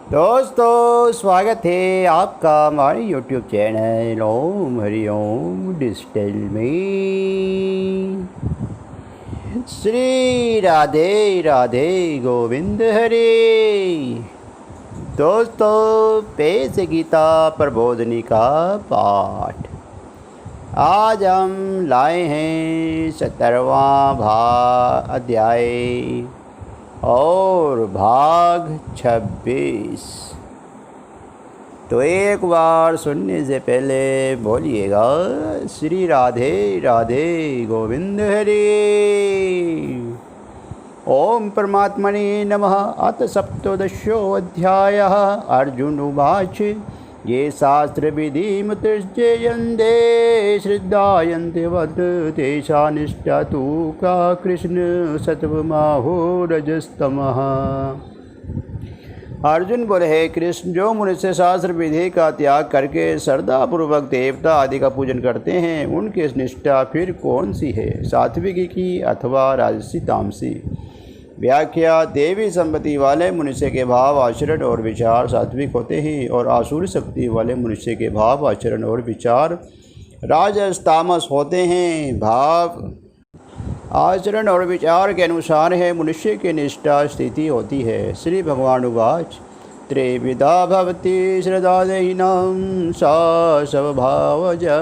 दोस्तों, स्वागत है आपका हमारे YouTube चैनल ओम हरिओम डिजिटल में। श्री राधे राधे गोविंद हरे। दोस्तों, पेश गीता प्रबोधनी का पाठ आज हम लाए हैं 17वां अध्याय और भाग 26। तो एक बार सुनने से पहले बोलिएगा श्री राधे राधे गोविंद हरे। ओम परमात्मने नमः। अथ सप्तदशोऽध्यायः। अर्जुन उवाच ये शास्त्र विधि मुत्सृज्यन्ते श्रद्धायन्ते वद तेषा निष्ठा तु का कृष्ण सत्वमाहो रजस्तमः। अर्जुन बोले, हे कृष्ण, जो मनुष्य शास्त्र विधि का त्याग करके श्रद्धापूर्वक देवता आदि का पूजन करते हैं उनकी निष्ठा फिर कौन सी है, सात्विक की अथवा राजसी तामसी? व्याख्या। देवी संपत्ति वाले मनुष्य के भाव आचरण और विचार सात्विक होते हैं और आसुरी शक्ति वाले मनुष्य के भाव आचरण और विचार राजस तामस होते हैं। भाव आचरण और विचार के अनुसार है मनुष्य की निष्ठा स्थिति होती है। श्री भगवान उवाच त्रिविधा भवति श्रद्धादीनां सा स्वभावजा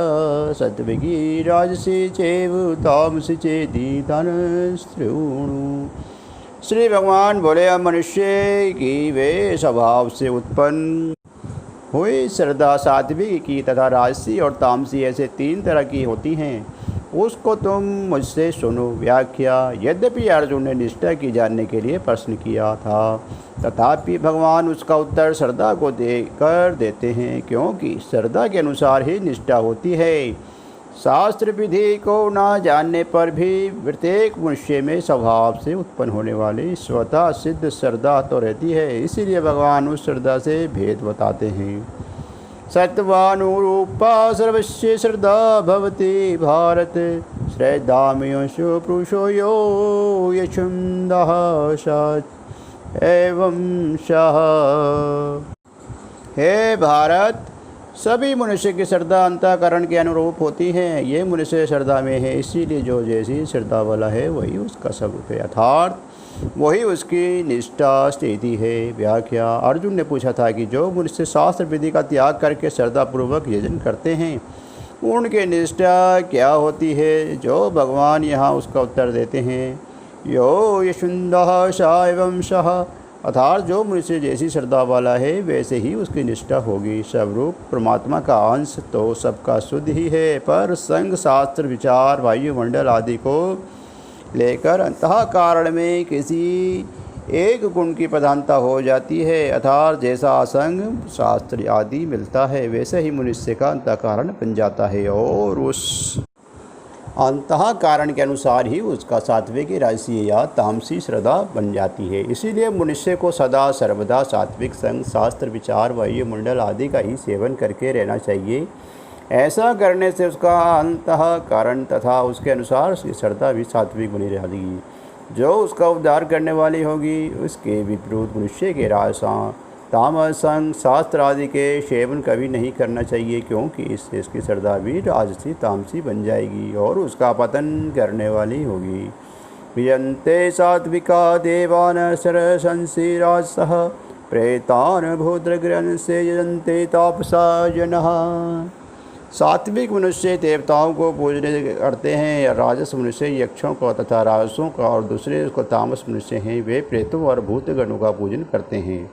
सात्विकी राजसी चैव तामसी चेति तान् शृणु। श्री भगवान बोले, अब मनुष्य की वे स्वभाव से उत्पन्न हुई श्रद्धा सात्विक की तथा राजसी और तामसी ऐसे तीन तरह की होती हैं, उसको तुम मुझसे सुनो। व्याख्या। यद्यपि अर्जुन ने निष्ठा की जानने के लिए प्रश्न किया था, तथापि भगवान उसका उत्तर श्रद्धा को देकर देते हैं, क्योंकि श्रद्धा के अनुसार ही निष्ठा होती है। शास्त्र विधि को न जानने पर भी प्रत्येक मनुष्य में स्वभाव से उत्पन्न होने वाली स्वतः सिद्ध श्रद्धा तो रहती है, इसीलिए भगवान उस श्रद्धा से भेद बताते हैं। सत्वानुरूपा सर्वस्य श्रद्धा भवति भारत श्रद्धामयोषु पुरुषो यो यशुन्दः सत् एवं सः। हे भारत, सभी मनुष्य की श्रद्धा अंतःकरण के अनुरूप होती है। ये मनुष्य श्रद्धा में है, इसीलिए जो जैसी श्रद्धा वाला है वही उसका स्वरूप है, अर्थात वही उसकी निष्ठा स्थिति है। व्याख्या। अर्जुन ने पूछा था कि जो मनुष्य शास्त्र विधि का त्याग करके श्रद्धापूर्वक यजन करते हैं उनकी निष्ठा क्या होती है, जो भगवान यहाँ उसका उत्तर देते हैं। यो यशुन्दः स एवं सः, अर्थात जो मनुष्य जैसी श्रद्धा वाला है वैसे ही उसकी निष्ठा होगी। स्वरूप परमात्मा का अंश तो सबका शुद्ध ही है, पर संग शास्त्र विचार वायुमंडल आदि को लेकर अंतःकरण में किसी एक गुण की प्रधानता हो जाती है, अर्थात जैसा असंग शास्त्र आदि मिलता है वैसे ही मनुष्य का अंतःकरण बन जाता है और उस अंतःकरण के अनुसार ही उसका सात्विक राजसी या तामसी श्रद्धा बन जाती है। इसीलिए मनुष्य को सदा सर्वदा सात्विक संग शास्त्र विचार वायुमंडल आदि का ही सेवन करके रहना चाहिए। ऐसा करने से उसका अंतःकरण तथा उसके अनुसार श्रद्धा भी सात्विक बनी रहेगी, जो उसका उद्धार करने वाली होगी। उसके विपरीत मनुष्य के राजसा तामस संग शास्त्र आदि के सेवन कभी नहीं करना चाहिए, क्योंकि इससे इसकी श्रद्धा भी राजसी तामसी बन जाएगी और उसका पतन करने वाली होगी। यन्ते सात्विका देवान सरसंसि राजसः प्रेतान भूद्रग्रहण से यजन्ते तापसा जनः। सात्विक मनुष्य देवताओं को पूजने करते हैं, या राजस मनुष्य यक्षों का तथा राजसों का, और दूसरे को तामस मनुष्य हैं वे प्रेतों और भूतगणों का पूजन करते हैं।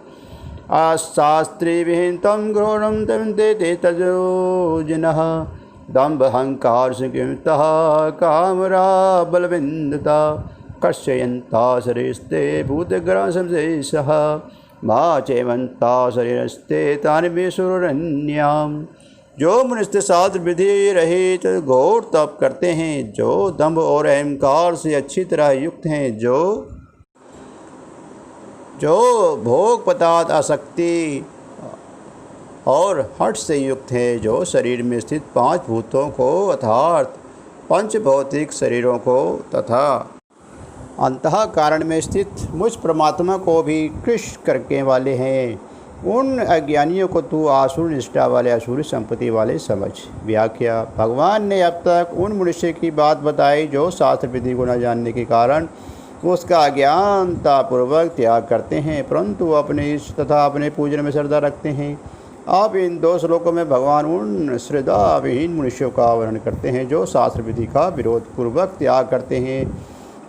अशास्त्री विहितं घोरं तन्ते ते तजोजिनः दम्भहंकार संकीर्तः कामरा बलविन्दता कश्ययन्ता शरीरस्ते भूतग्रह संशेषः मा चैवन्ता शरीरस्ते तानि विशुरन्याम्। जो मनुष्य शास्त्र विधि रहित घोर तप करते हैं, जो दंभ और अहंकार से अच्छी तरह युक्त हैं, जो भोग पदार्थ आसक्ति और हठ से युक्त है, जो शरीर में स्थित पांच भूतों को अर्थात पंच भौतिक शरीरों को तथा अंतःकरण में स्थित मुझ परमात्मा को भी कृष्ण करने वाले हैं, उन अज्ञानियों को तू आसुर निष्ठा वाले असुर संपत्ति वाले समझ। व्याख्या। भगवान ने अब तक उन मनुष्य की बात बताई जो शास्त्र विधि को न जानने के कारण उसका अज्ञानता पूर्वक त्याग करते हैं, परंतु अपने इष्ट तथा अपने पूजन में श्रद्धा रखते हैं। अब इन 2 श्लोकों में भगवान उन श्रद्धा विहीन मनुष्यों का वर्णन करते हैं जो शास्त्र विधि का विरोध पूर्वक त्याग करते हैं।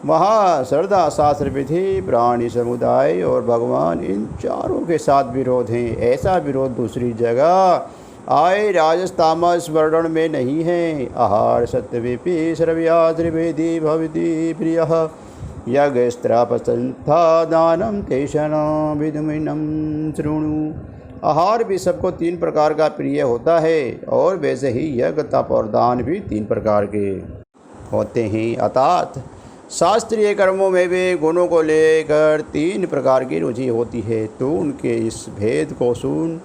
वहाँ श्रद्धा, शास्त्र विधि, प्राणी समुदाय और भगवान इन चारों के साथ विरोध हैं। ऐसा विरोध दूसरी जगह आए राजस तामस वर्णन में नहीं है। आहार सत्यविपि श्रव्या त्रिवेदी भवति प्रियः यज्ञस्त्रापसंथा दानम तेषां विदुमिनं शृणु। आहार भी सबको 3 प्रकार का प्रिय होता है और वैसे ही यज्ञ, तप और दान भी 3 प्रकार के होते हैं। अर्थात शास्त्रीय कर्मों में भी गुणों को लेकर 3 प्रकार की रुचि होती है। तो उनके इस भेद को सुन।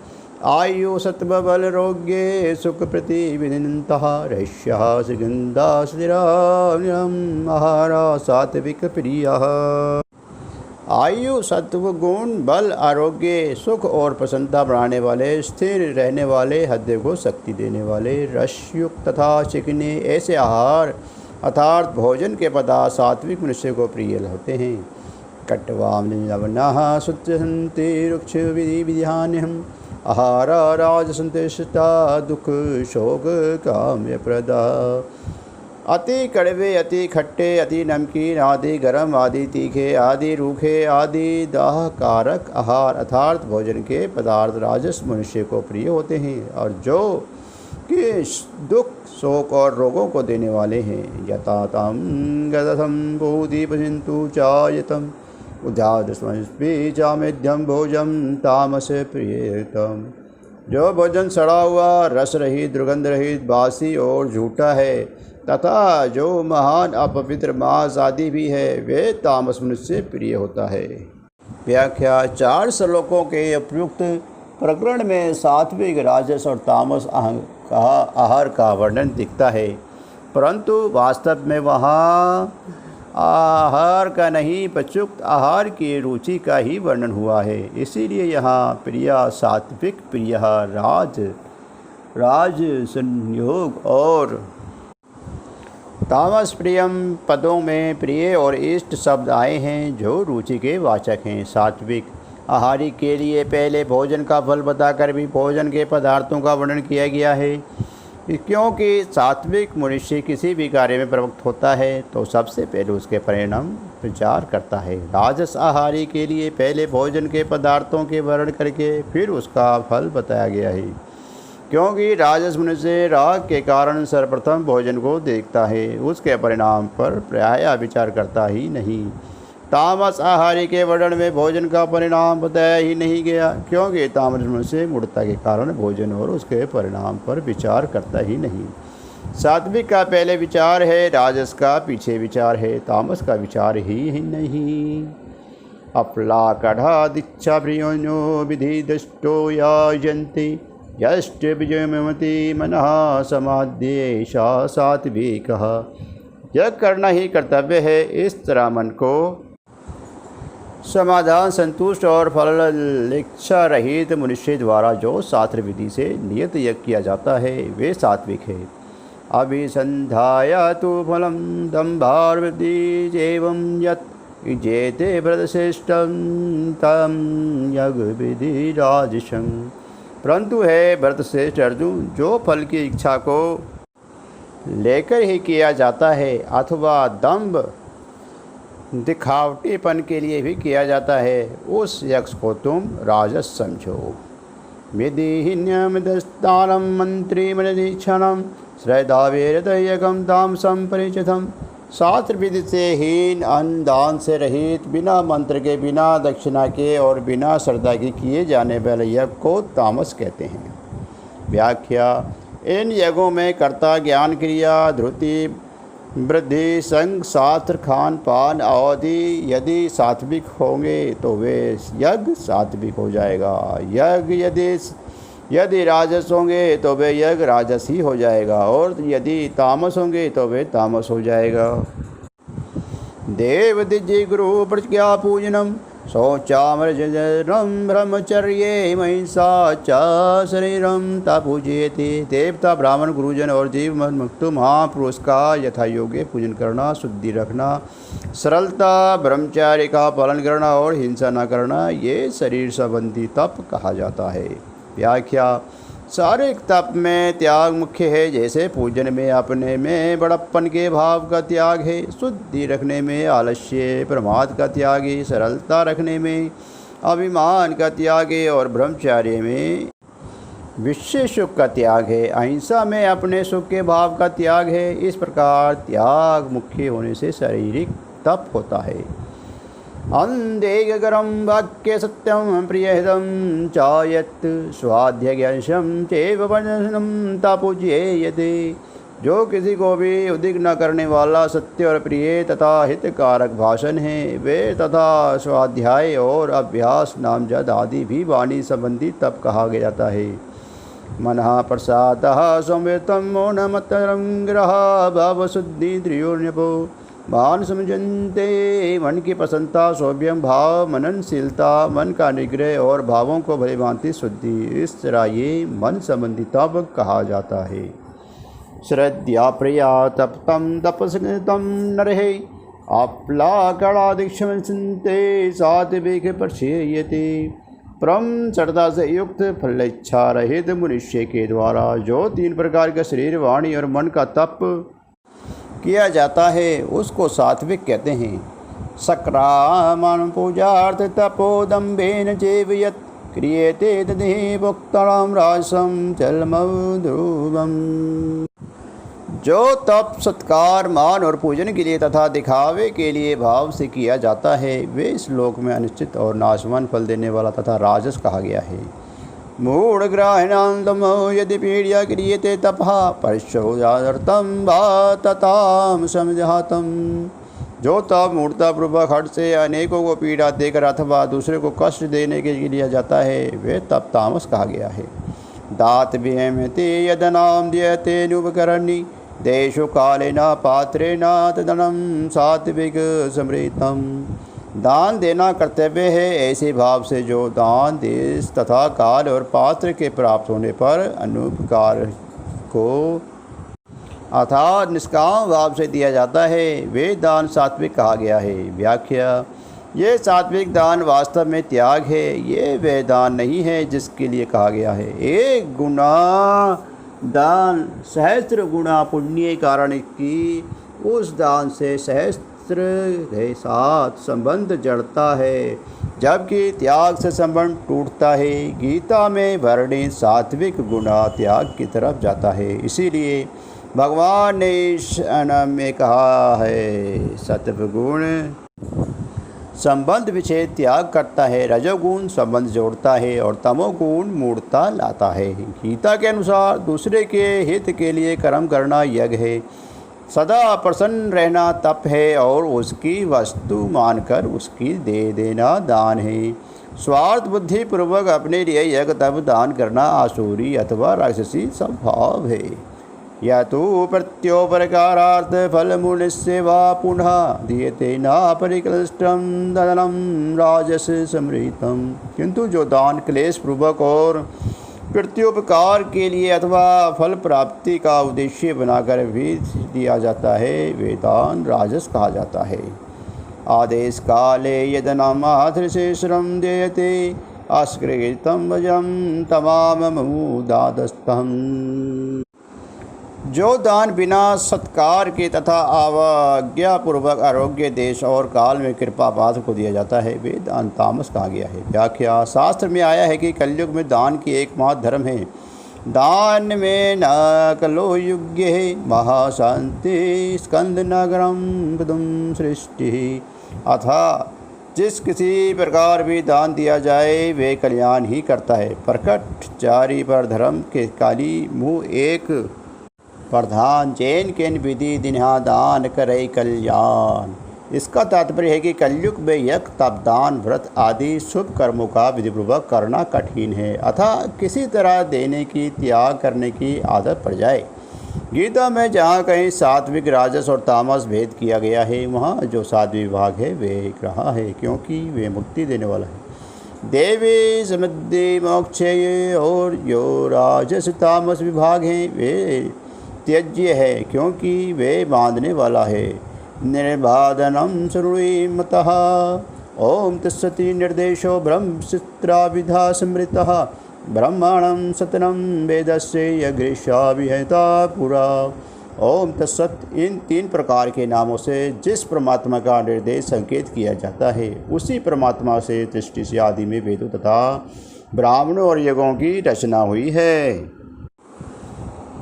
आयु सत्व बल रोग्ये सुख प्रतिविदन्तः रहस्यः सुगन्धा स्थिराम्यहम् आहारा सात्विक प्रियः। आयु, सत्व, गुण, बल, आरोग्य, सुख और प्रसन्नता बढ़ाने वाले, स्थिर रहने वाले, हृदय को शक्ति देने वाले, रसयुक्त तथा चिकने ऐसे आहार अर्थात भोजन के पदार्थ सात्विक मनुष्य को प्रिय होते हैं। कट्वाम लवनाः सुच्यन्ते रुक्ष विधि विधान्यहम् आहारा राजसंतिष्ठा दुख शोक काम्य प्रदा। अति कड़वे, अति खट्टे, अति नमकीन आदि, गरम आदि, तीखे आदि, रूखे आदि दाह कारक आहार अर्थात भोजन के पदार्थ राजस मनुष्य को प्रिय होते हैं और जो कि दुख शोक और रोगों को देने वाले हैं। यथा तम गदथम बोधिपसिंतु चायतम उद्यादस्मस्पि चामेध्यम भोजम तामस प्रियतम। जो भोजन सड़ा हुआ, रस रहित, दुर्गंध रहित, बासी और झूठा है तथा जो महान अपवित्र मांस आदि भी है वे तामस मनुष्य से प्रिय होता है। व्याख्या। 4 श्लोकों के उपयुक्त प्रकरण में सात्विक, राजस और तामस आहार का वर्णन दिखता है, परंतु वास्तव में वहाँ आहार का नहीं प्रयुक्त आहार की रुचि का ही वर्णन हुआ है। इसीलिए यहाँ प्रिया सात्विक, प्रिय राज संयोग और तामस प्रियम पदों में प्रिय और इष्ट शब्द आए हैं जो रुचि के वाचक हैं। सात्विक आहारी के लिए पहले भोजन का फल बताकर भी भोजन के पदार्थों का वर्णन किया गया है, क्योंकि सात्विक मनुष्य किसी भी कार्य में प्रवृत्त होता है तो सबसे पहले उसके परिणाम विचार करता है। राजस आहारी के लिए पहले भोजन के पदार्थों के वर्णन करके फिर उसका फल बताया गया है, क्योंकि राजस मनुष्य राग के कारण सर्वप्रथम भोजन को देखता है, उसके परिणाम पर प्रायः विचार करता ही नहीं। तामस आहारी के वर्णन में भोजन का परिणाम बताया ही नहीं गया, क्योंकि तामस मनुष्य मूढ़ता के कारण भोजन और उसके परिणाम पर विचार करता ही नहीं। सात्विक का पहले विचार है, राजस का पीछे विचार है, तामस का विचार ही नहीं। अपला कढ़ा दीक्षा प्रियो विधि दृष्टो याजन्ति यष्ट विजयमति मनः समाध्येषा सात्विकः। यह करना ही कर्तव्य है, इस तरह मन को समाधान, संतुष्ट और फल इच्छा रहित मनुष्य द्वारा जो शास्त्र विधि से नियत यज्ञ किया जाता है वे सात्विक है। अभिसंध्याय तो फलम दम्भार्वृद्धि एवं यत् जेते व्रतश्रेष्ठं तम यज्ञ विधि राजसं। परंतु है व्रतश्रेष्ठ अर्जुन, जो फल की इच्छा को लेकर ही किया जाता है अथवा दम्भ दिखावटीपन के लिए भी किया जाता है, उस यज्ञ को तुम राजस समझो। विधिहीन्यमिदस्तानं मंत्रिमनिरीक्षणं श्रद्धावेरतयकं तामसं परिचितम्। शास्त्र विधि से हीन, अन्न दान से रहित, बिना मंत्र के, बिना दक्षिणा के और बिना श्रद्धा के किए जाने वाले यज्ञ को तामस कहते हैं। व्याख्या। इन यज्ञों में कर्ता, ज्ञान क्रिया, धृति, वृद्धि, संग, शास्त्र, खान पान आदि यदि सात्विक होंगे तो वे यज्ञ सात्विक हो जाएगा। यज्ञ यदि राजस होंगे तो वे यज्ञ राजस ही हो जाएगा, और यदि तामस होंगे तो वे तामस हो जाएगा। देव दिज्य गुरु प्रज्ञा पूजनम शौचामर्जनम ब्रह्मचर्ये महिषा च शरीरम पूजयते। देवता, ब्राह्मण, गुरुजन और जीव मुक्त महापुरुष का यथा योग्य पूजन करना, शुद्धि रखना, सरलता, ब्रह्मचार्य का पालन करना और हिंसा न करना, ये शरीर संबंधी तप कहा जाता है। व्याख्या: शारीरिक तप में त्याग मुख्य है, जैसे पूजन में अपने में बड़प्पन के भाव का त्याग है, शुद्धि रखने में आलस्य प्रमाद का त्याग है, सरलता रखने में अभिमान का त्याग है और ब्रह्मचार्य में विषय सुख का त्याग है, अहिंसा में अपने सुख के भाव का त्याग है। इस प्रकार त्याग मुख्य होने से शारीरिक तप होता है। अंधेगरम वाक्य सत्यम प्रियहितम चायत स्वाध्यायशम चैव वचनम तपूज्येयते। जो किसी को भी उद्विग्न न करने वाला सत्य और प्रिय तथा हितकारक भाषण है, वे तथा स्वाध्याय और अभ्यास नामजद आदि भी वाणी संबंधी तप कहा गया जाता है। मनः प्रसादः संवेतम मौनमतरंग्रह भावशुद्धि त्रियोन्यपो भान समझनते। मन की प्रसन्नता, सौम्यम भाव, मननशीलता, मन का निग्रह और भावों को भली भांति शुद्धि, इस तरह ये मन संबंधी तप कहा जाता है। श्रद्धा प्रिया तप्तम तपस्कृतम नरहे आप्लाकणादिक्षम चिंते सात्विक प्रचेयते। परम श्रद्धा से युक्त फल इच्छा रहित मनुष्य के द्वारा जो 3 प्रकार का शरीर, वाणी और मन का तप किया जाता है उसको सात्विक कहते हैं। सक्रामन पूजार्थ तपोदम्भेन चैव यत् क्रियते तदेह भोक्तारं राजसं चलमं ध्रुवम्। जो तप सत्कार, मान और पूजन के लिए तथा दिखावे के लिए भाव से किया जाता है, वे इस लोक में अनिश्चित और नाशवान फल देने वाला तथा राजस कहा गया है। मूढ़ग्राहिणान्तमो यदि पीड्या क्रियते तपः परशोजार्थं वा तताम समझातम। जो तप मूर्तापूर्वक हठ से अनेकों को पीड़ा देकर अथवा दूसरे को कष्ट देने के लिए लिया जाता है, वे तप तामस कहा गया है। दात विहमते यदनाम दीयते नुपकरणी देशो कालेन पात्रेण तदनं सात्विक समृतम। दान देना कर्तव्य है, ऐसे भाव से जो दान देश तथा काल और पात्र के प्राप्त होने पर अनुपकार को अर्थात निष्काम भाव से दिया जाता है, वे दान सात्विक कहा गया है। व्याख्या: ये सात्विक दान वास्तव में त्याग है, ये वह दान नहीं है जिसके लिए कहा गया है। एक गुना दान सहस्त्र गुना पुण्य कारण की उस दान से सहस्त्र के साथ संबंध जड़ता है, जबकि त्याग से संबंध टूटता है। गीता में वर्णित सात्विक गुना त्याग की तरफ जाता है, इसीलिए भगवान ने इस अनम में कहा है सत्वगुण संबंध विच्छेद त्याग करता है, रजोगुण संबंध जोड़ता है और तमोगुण मूढ़ता लाता है। गीता के अनुसार दूसरे के हित के लिए कर्म करना यज्ञ है, सदा प्रसन्न रहना तप है और उसकी वस्तु मानकर उसकी दे देना दान है। स्वार्थ बुद्धि पूर्वक अपने लिए यज्ञ तप दान करना आसुरी अथवा राक्षसी स्वभाव है। या तो प्रत्योपकारार्थ फलमूलस्य वा पुनः दीयते न परिक्लिष्टं ददनं राजस समृतम। किंतु जो दान क्लेश पूर्वक और प्रत्योपकार के लिए अथवा फल प्राप्ति का उद्देश्य बनाकर भी दिया जाता है, वे दान राजस कहा जाता है। आदेश काले यदनामाथृशेषरम देयते अस्कृतम भजम तमाम मुदादस्तम। जो दान बिना सत्कार के तथा अवज्ञापूर्वक आरोग्य, देश और काल में कृपा पात्र को दिया जाता है, वे दान तामस कहा गया है। व्याख्या: शास्त्र में आया है कि कलयुग में दान की एकमात्र धर्म है। दान में न कलो युग्य है महाशांति स्कंद नगरम पदम सृष्टि। अथा जिस किसी प्रकार भी दान दिया जाए वे कल्याण ही करता है। प्रकट चारी पर धर्म के काली मुँह एक प्रधान जैन के विधि दिन्हा दान करे कल्याण। इसका तात्पर्य है कि कलयुग में यज्ञ, तप, दान, व्रत आदि शुभ कर्मों का विधिपूर्वक करना कठिन है, अतः किसी तरह देने की, त्याग करने की आदत पड़ जाए गीता में जहाँ कहीं सात्विक, राजस और तामस भेद किया गया है, वहाँ जो सात्विक विभाग है वे रहा है, क्योंकि वे मुक्ति देने वाला है। देवी समृद्धि मोक्षय, और जो राजस तामस विभाग हैं वे त्यज्य है, क्योंकि वे बांधने वाला है। निर्बाधनम सुरुमतः। ओम तत्सति निर्देशो ब्रह्मचित्राविधा स्मृतः। ब्रह्मणं सतनं वेदस्य यज्ञा विहता पुरा। ओम तत्सत। इन 3 प्रकार के नामों से जिस परमात्मा का निर्देश संकेत किया जाता है, उसी परमात्मा से सृष्टि से आदि में वेदों तथा ब्राह्मणों और यज्ञों की रचना हुई है।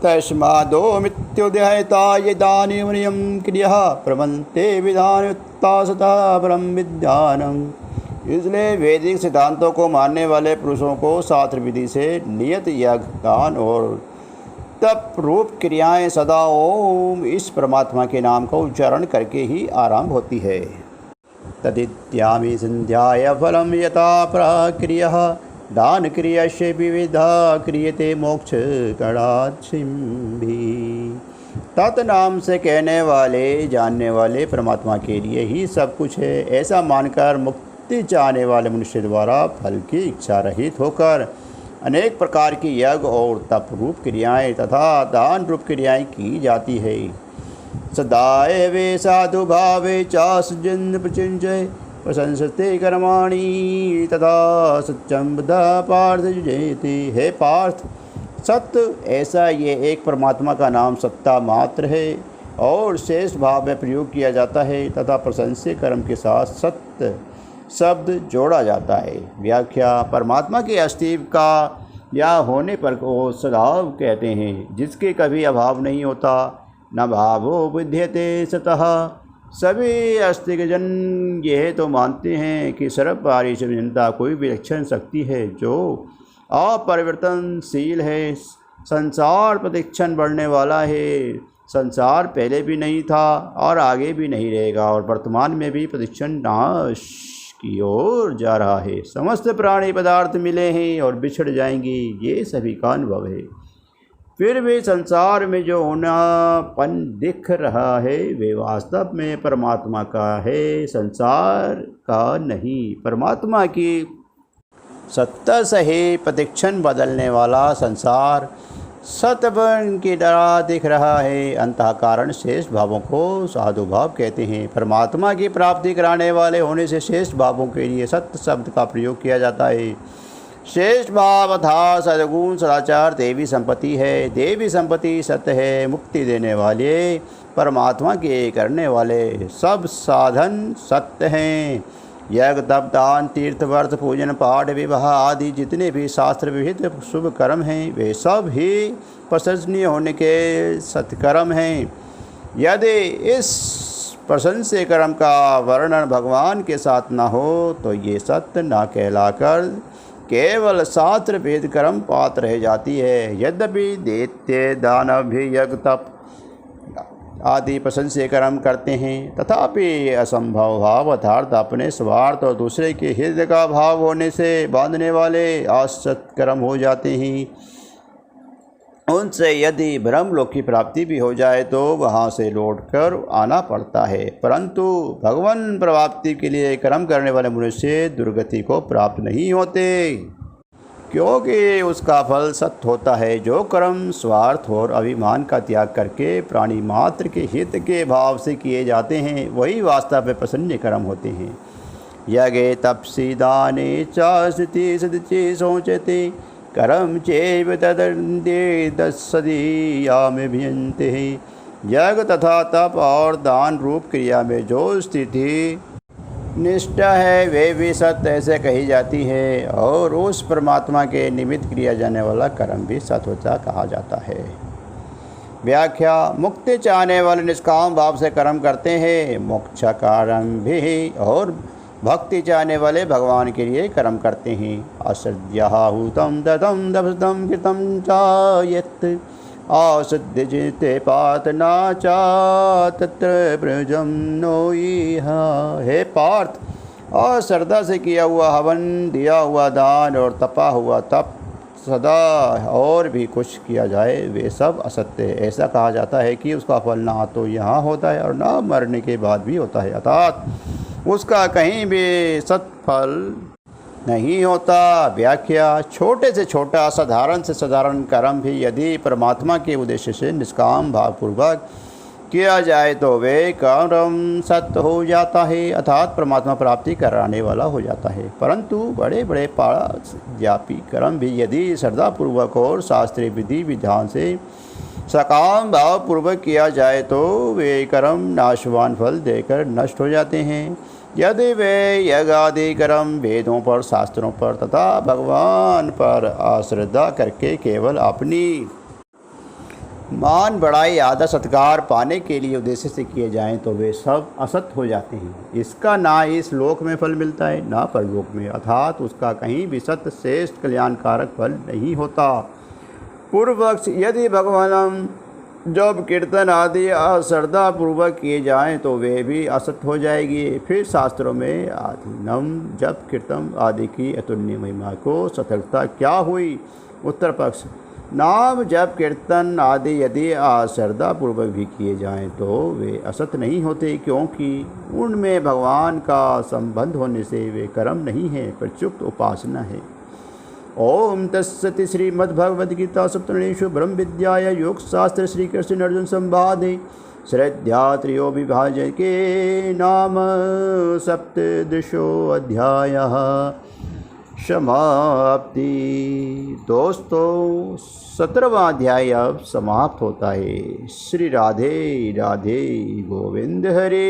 तस्मादोमित्युदयता यदानियम क्रिया प्रबन्ते विधानयुक्ता सता ब्रह्म विद्यानम्। इसलिए वैदिक सिद्धांतों को मानने वाले पुरुषों को शास्त्र विधि से नियत यज्ञ, दान और तप रूप क्रियाएं सदा ओम इस परमात्मा के नाम का उच्चारण करके ही आरंभ होती है। तदित्यामि संध्याय फलम यथा प्रक्रिया दान क्रिया से विविधा क्रियते मोक्ष कणाचिम्भी। तत् नाम से कहने वाले, जानने वाले परमात्मा के लिए ही सब कुछ है, ऐसा मानकर मुक्ति चाहने वाले मनुष्य द्वारा फल की इच्छा रहित होकर अनेक प्रकार की यज्ञ और तप रूप क्रियाएं तथा दान रूप क्रियाएं की जाती है। सदाए वे साधु भावे चासजन प्रचिंजय प्रशंसते कर्माणि तथा सत्यम बुद्धा पार्थ जयति। हे पार्थ, सत्य ऐसा ये एक परमात्मा का नाम सत्ता मात्र है और शेष भाव में प्रयोग किया जाता है तथा प्रशंस्य कर्म के साथ सत्य शब्द जोड़ा जाता है। व्याख्या। परमात्मा के अस्तित्व का या होने पर को सद्भाव कहते हैं, जिसके कभी अभाव नहीं होता, न भावो विद्यते सतः। सभी आस्तिकजन यह तो मानते हैं कि सर्वपारी जनता कोई विलक्षण शक्ति है जो अपरिवर्तनशील है, संसार प्रतिक्षण बढ़ने वाला है। संसार पहले भी नहीं था और आगे भी नहीं रहेगा और वर्तमान में भी प्रतिक्षण नाश की ओर जा रहा है। समस्त प्राणी पदार्थ मिले हैं और बिछड़ जाएंगे, ये सभी का अनुभव है। फिर भी संसार में जो होनापन दिख रहा है वे वास्तव में परमात्मा का है, संसार का नहीं। परमात्मा की सत्ता से ही प्रतिक्षण बदलने वाला संसार सतबन की तरह दिख रहा है। अंतः कारण शेष भावों को साधु भाव कहते हैं। परमात्मा की प्राप्ति कराने वाले होने से शेष भावों के लिए सत्य शब्द का प्रयोग किया जाता है। शेष भाव अर्थात सद्गुण सदाचार देवी संपत्ति है। देवी संपत्ति सत्य है। मुक्ति देने वाले परमात्मा के करने वाले सब साधन सत्य हैं। यज्ञ तप दान तीर्थ व्रत पूजन पाठ विवाह आदि जितने भी शास्त्र विहित शुभ कर्म हैं वे सब ही प्रशंसनीय होने के सत्कर्म हैं। यदि इस प्रशंस्य कर्म का वर्णन भगवान के साथ न हो तो ये सत्य न कहलाकर केवल शास्त्र वेद कर्म पात्र रह जाती है। यद्यपि दैत्य दानव भी यज्ञ तप आदि प्रशंस्य कर्म करते हैं, तथापि असंभव भाव अर्थात अपने स्वार्थ और दूसरे के हित का भाव होने से बांधने वाले असत कर्म हो जाते हैं। उनसे यदि ब्रह्मलोक की प्राप्ति भी हो जाए तो वहाँ से लौटकर आना पड़ता है, परंतु भगवान प्राप्ति के लिए कर्म करने वाले मनुष्य दुर्गति को प्राप्त नहीं होते, क्योंकि उसका फल सत्य होता है। जो कर्म स्वार्थ और अभिमान का त्याग करके प्राणी मात्र के हित के भाव से किए जाते हैं वही वास्तव में प्रसन्न कर्म होते हैं। यज्ञ तपसी दाने चास्ति सदचि सोचते कर्म चैव तदन्ते तत्सदीयामभियन्ते। यज्ञ तथा तप और दान रूप क्रिया में जो स्थिति निष्ठा है वे भी सत्य ऐसे कही जाती है और उस परमात्मा के निमित्त किया जाने वाला कर्म भी सत्वता कहा जाता है। व्याख्या। मुक्ति चाहने वाले निष्काम भाव से कर्म करते हैं, मोक्ष कर्म भी, और भक्ति चाहने वाले भगवान के लिए कर्म करते हैं। असद्याहूतम ददम दभदम कृतम चायत असद्य जिते पात नाचा तत्र ब्रजम नोईहा। हे पार्थ, और श्रद्धा से किया हुआ हवन, दिया हुआ दान और तपा हुआ तप सदा और भी कुछ किया जाए वे सब असत्य है। ऐसा कहा जाता है कि उसका फल ना तो यहाँ होता है और ना मरने के बाद भी होता है, अर्थात उसका कहीं भी सत्फल नहीं होता। व्याख्या: छोटे से छोटा, साधारण से साधारण कर्म भी यदि परमात्मा के उद्देश्य से निष्काम भावपूर्वक किया जाए तो वे कर्म सत्य हो जाता है, अर्थात परमात्मा प्राप्ति कराने वाला हो जाता है। परंतु बड़े बड़े पारव्यापी कर्म भी यदि श्रद्धापूर्वक और शास्त्रीय विधि विधान से सकाम भावपूर्वक किया जाए तो वे कर्म नाशवान फल देकर नष्ट हो जाते हैं। यदि वे यज्ञ आदि कर्म वेदों पर, शास्त्रों पर तथा भगवान पर अश्रद्धा करके केवल अपनी मान बढ़ाई आदर सत्कार पाने के लिए उद्देश्य से किए जाएं तो वे सब असत हो जाते हैं। इसका ना इस लोक में फल मिलता है ना परलोक में, अर्थात उसका कहीं भी सत्य श्रेष्ठ कल्याणकारक फल नहीं होता। पूर्व पक्ष: यदि भगवान जब कीर्तन आदि अश्रद्धापूर्वक किए जाएं तो वे भी असत हो जाएगी। फिर शास्त्रों में आधीनम जप कीर्तन आदि की अतुल्य महिमा को सफलता क्या हुई? उत्तर पक्ष: नाम जप कीर्तन आदि यदि अश्रद्धापूर्वक भी किए जाएं तो वे असत नहीं होते, क्योंकि उनमें भगवान का संबंध होने से वे कर्म नहीं है, प्रत्युक्त उपासना है। ओम तत्सति। श्रीमद्भगवद्गीता सप्तमोपनिषदु ब्रह्म विद्याया योग शास्त्र श्री कृष्ण अर्जुन संवादे श्रद्धा त्रयो विभाजन के नाम सप्तदशो अध्यायः समाप्ति। दोस्तों 17वां अध्याय अब समाप्त होता है। श्री राधे राधे गोविंद हरे।